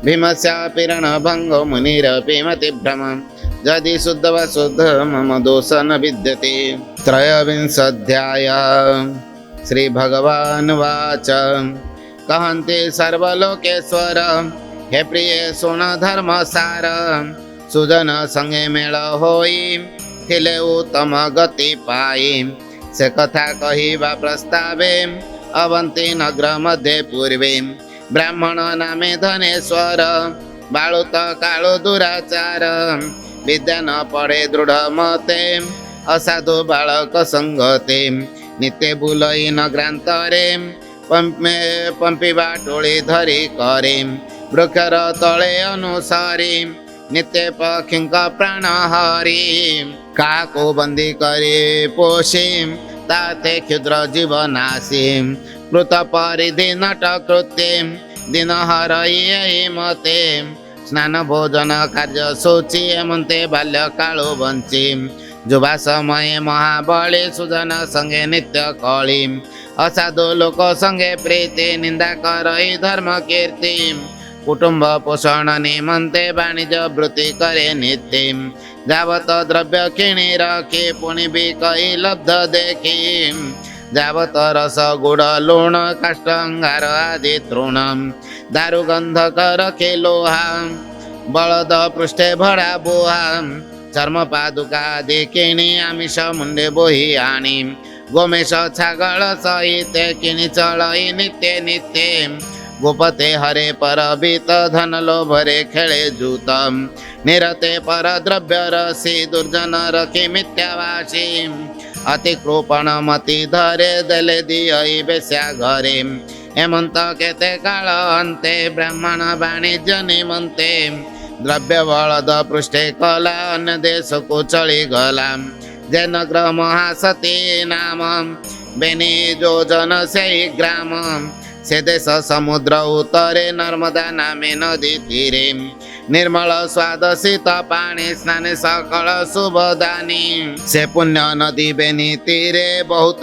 भीमस्यापि रणभङ्गो मुनिरपि मतिभ्रम यदि शुद्ध वा शुद्ध मम दोष न विद्यते। त्रयोविंशोऽध्याय। श्रीभगवानुवाच कहन्ति सर्वलोकेश्वर हे प्रिय सुन धर्म सार सुजन संगे मेल होई थिले उत्तम गति पाई। से कथा कहिबा प्रस्तावे अवंती नगर मध्ये पूर्वे ब्राह्मण नामे धनेश्वर बाळुत काळु दुराचार विद्या न पढ़े दृढ़ मते असाधु बालक संगते नित्य बुलई नग्रांतरे पंपिबा टोली धरी करे वृक्षर तले अनुसारी नित्य पक्षीक प्राण हरि काको बंदी करे पोषी ताते क्षुद्र जीवनाशी कृत परिधि नट कृत्य दिन हरई मते स्नान भोजन कार्य शोची एमते बाल्य कालो बंची जुबा समय महाबली सुजन संगे नित्य कली असाधु लोक संगे प्रीति निंदा करई धर्म कीर्ति कुटुंब पोषण निमंते वाणिज्य वृत्ति करे नित्य जावत द्रव्य किणी रखी पुणी भी कई लब्ध देखी जावत रस गुड़ लूण काष्ठ अंगार आदि तृण दारु गंधक रखे लोहा बलद पृष्ठे भड़ा बोहा चर्म पादुका आदि किणी आमिष मुंडे बोही आनी गोमेश छागल सहित किणी चलई नित्य नित्य गोपते हरे परबित धन लोभरे खेले जूत निरते पर द्रव्य रसी दुर्जन रखी मिथ्यावासी अति कृपण मति धरे दले दियई बेस्या घरे हेमंत केते काल अंते ब्राह्मण वाणिज्य निमंते द्रव्य बलद पृष्ठे कला अन्य देश को चली गला जे नगर महासती नाम बेनी जोजन से ग्राम से देश समुद्र उत्तरे नर्मदा नामे नदी तीरे निर्मल स्वाद शीत पानी स्नान सकल शुभदानी से पुण्य नदी बेनी तीरे बहुत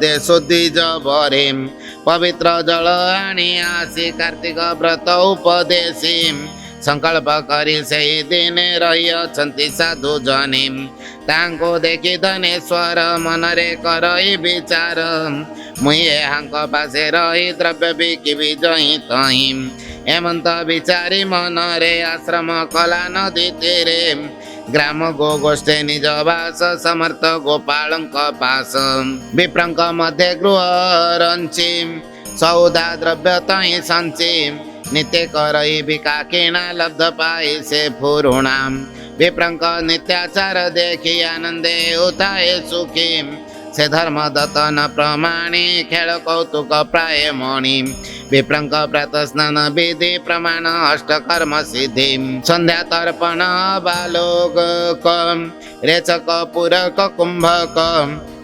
देश द्विज भरे पवित्र जल आनी आसी कार्तिक व्रत उपदेशी संकल्प करी से दिन रही अछंती साधु जनी तांको देखी धनेश्वर मनरे करई विचार मुई हांक पासे रही द्रव्य बिकिबी जही तही हेमंत विचारी मनरे आश्रम कला नदी तीरे ग्राम गो गोष्ठे निज वास समर्थ गोपालंक पास विप्रंक मध्य गृह रंची सौदा द्रव्य तही संची नित्य करई बिका किणा लब्ध पाई से फुरुणा विप्रंक नित्याचार देखी आनंदे उताए सुखी से धर्म दतन प्रमाणी खेल कौतुक प्राय मणि विप्रंक प्रातः स्नान विधि प्रमाण अष्ट कर्म सिद्धि संध्या तर्पण बालोक रेचक पूरक कुंभक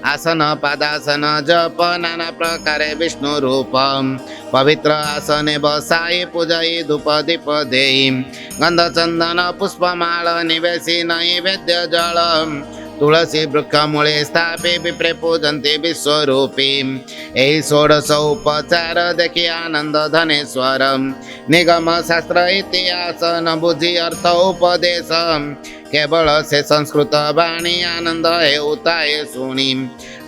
आसन पादासन जप नाना प्रकारे विष्णु रूप पवित्र आसने बसाई पूजई धूप दीप देई गंध चंदन पुष्पमाल निवेशी नैवेद्य जल तुलसी वृक्ष मूले स्थापी विप्रे पूजन्ति विश्वरूपी एहि षोडश उपचार देखी आनंद धनेश्वर निगम शास्त्र इतिहास न बुझी अर्थ उपदेश केवल से संस्कृत वाणी आनंद हे उताए सुनी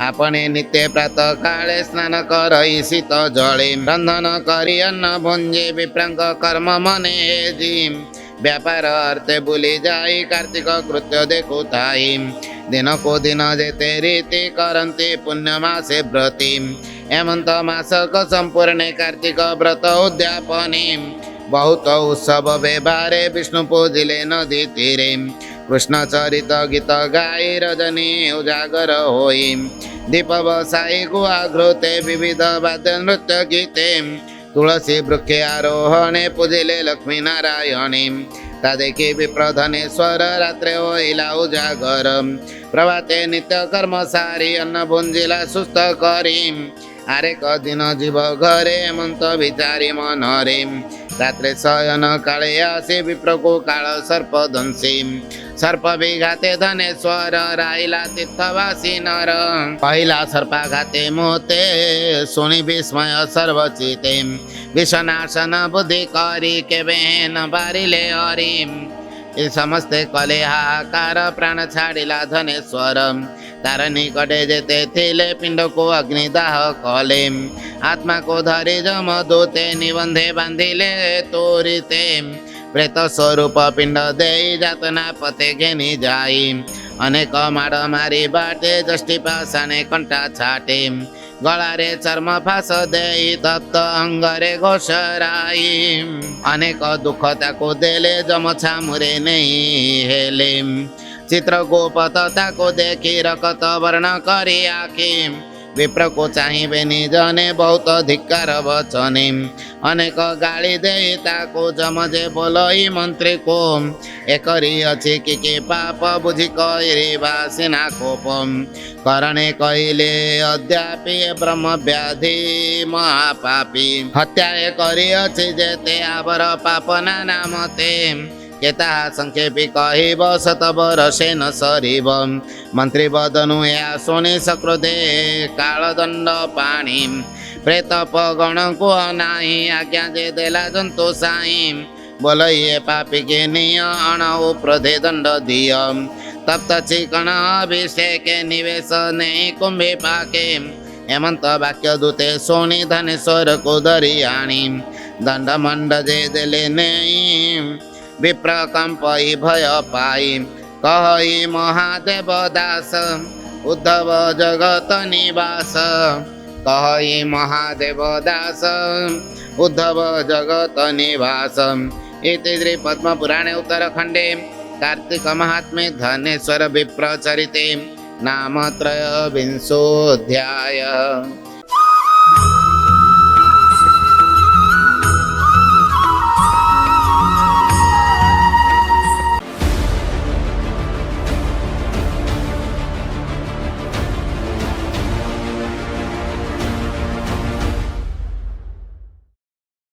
आपने नित्य प्रातः काले स्नान करई शीत जले रंधन करी अन्न भुंजे विप्रंक कर्म मने जी व्यापार अर्थे बुली जाई कार्तिक कृत्य देखु थाई दिन को दिन जेते रीति करन्ति पुण्य मासे व्रती हेमंत मासक संपूर्ण कार्तिक व्रत उद्यापनी बहुत उत्सव व्यवहारे विष्णु पूजिले नदी तीरे कृष्ण चरित गीत गाई रजनी उजागर होई दीप बसाई गुआघृते विविध वाद्य नृत्य गीते तुलसी वृक्षे आरोहणे पूजिले लक्ष्मी नारायणी ता देखी विप्रधनेश्वर रात्रे होइला उजागर प्रभाते नित्य कर्म सारी अन्न भुंजिला सुस्त करी आरे कदिन जीव घरे मन्त विचारी मनरे रात्रे शयन काले आसे विप्रको काल सर्प दंसी सर्प विघाते धनेश्वर राइला तीर्थवासी नर पहिला सर्पाघाते मोते शुनि विस्मय सर्वचिते विषनाशन बुद्धि करी केबे न बारिले हरि ए समस्ते कले हाहाकार प्राण छाड़िला धनेश्वर तार निकटे जेते थिले पिंड को अग्निदाह कले आत्मा को धरि जमदूते निबंधे बांधिले तोरिते प्रेत स्वरूप पिंड दे जातना पते घेनी जाई अनेक माड़ मारी बाटे जष्टि पाषाणे कंटा छाटे गलारे चर्म फास दे तप्त अंगरे घोषराई अनेक दुख ताको देले जम छामुरे नहीं हेले चित्र गोपत ताको देखी रकत वर्ण करी आखी विप्र को चाहिए निजने बहुत धिक्कार वचने अनेक गाली दे ताको जमजे बोलई मंत्री को एकरी अछि कि पाप बुझी कहिबा सिना कोप करणे कहले अद्यापि ब्रह्म व्याधि महापापी हत्या करी अछि जेते आवर पाप नामते केता संक्षेपी कहब शतवर्षे न सरीब मंत्री बदनु या शुनि सकृदे कालदंड पाणी प्रेत पगण को नाही आज्ञा जे देला जंतु साई बोलइए पापी के निय अणउ प्रधे दंड दिय तप्त चिकण अभिषेक निवेश नहीं कुंभी पाके हेमंत वाक्य दूते शुनि धनेश्वर को धरी आणी दंड मंड जे देले नहीं विप्र कंपई भय पाई कहई महादेव दास उद्धव जगत निवास कहई महादेव दास उद्धव जगत निवास इति श्री पद्म पुराणे उत्तरखंडे कार्तिक महात्म्ये धनेश्वर विप्र चरिते नाम 23 अध्याय।